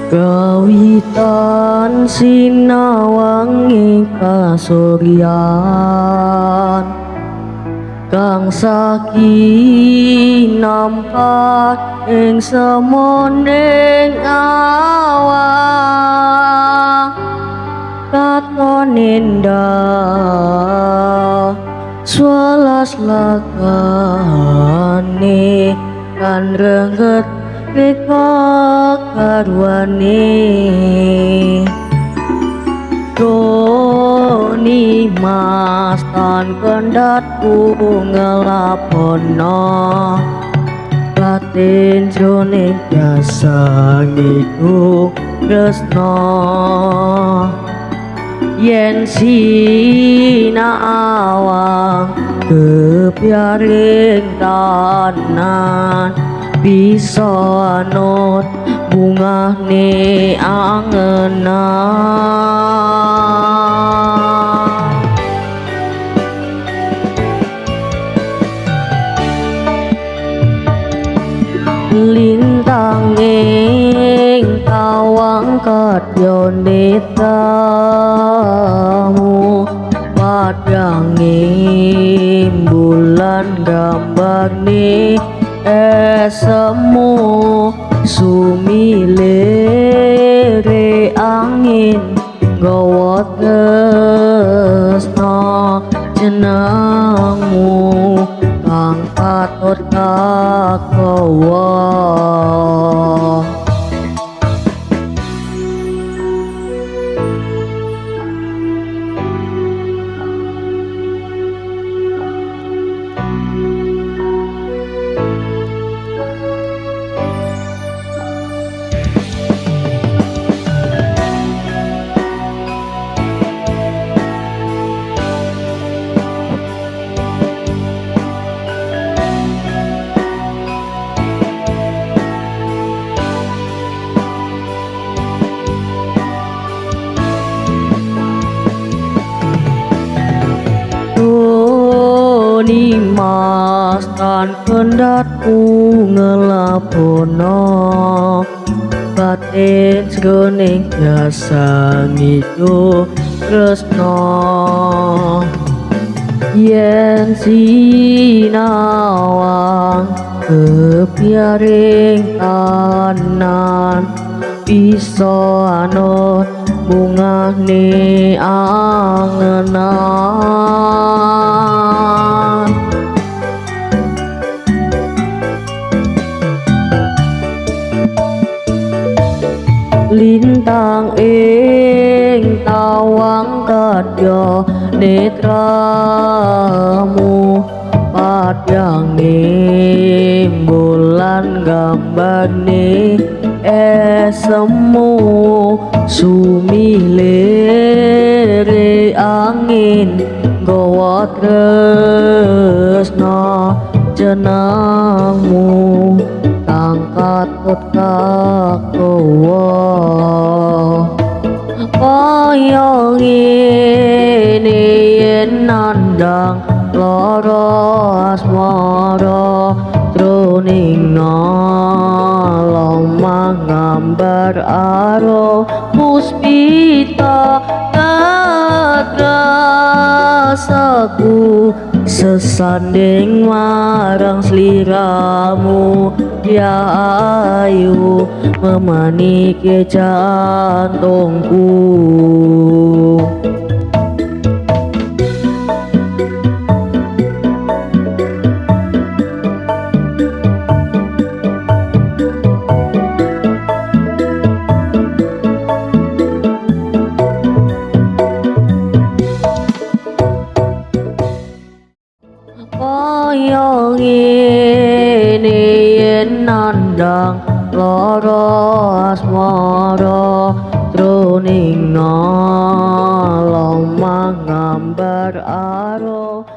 Kawitan sinawangi kasuryan kang sakinampak ing semoning awang katon indah swelas lakane kan rengget reka karwane Doni mas tan kendatku ngelapono batin jroning biasa ngidung tresno yen sinawang kepiaring tanan bisa anut bungane angenan lintang ing kawang kadyone tamu padhange bulan gambane esemu sumilere angin gawa tresno jenengmu kang patut kagawa Mas tan kendhatku ngelapono batin jroning biasa ngidung tresno yen sinawang kepiaring tanan bisa anut bungane angenan lintang ing tawang kadya netramu padhange bulan gambane esemu sumilere angin gawa tresno jenengmu kang katut kagawa kaya ngene yen nandhang lara asmara jroning alam gambar aro puspita kadrasaku sesanding marang sliramu ya ayu memanike jantungku kaya ngene yen nandhang lara asmara jroning alam gambar aro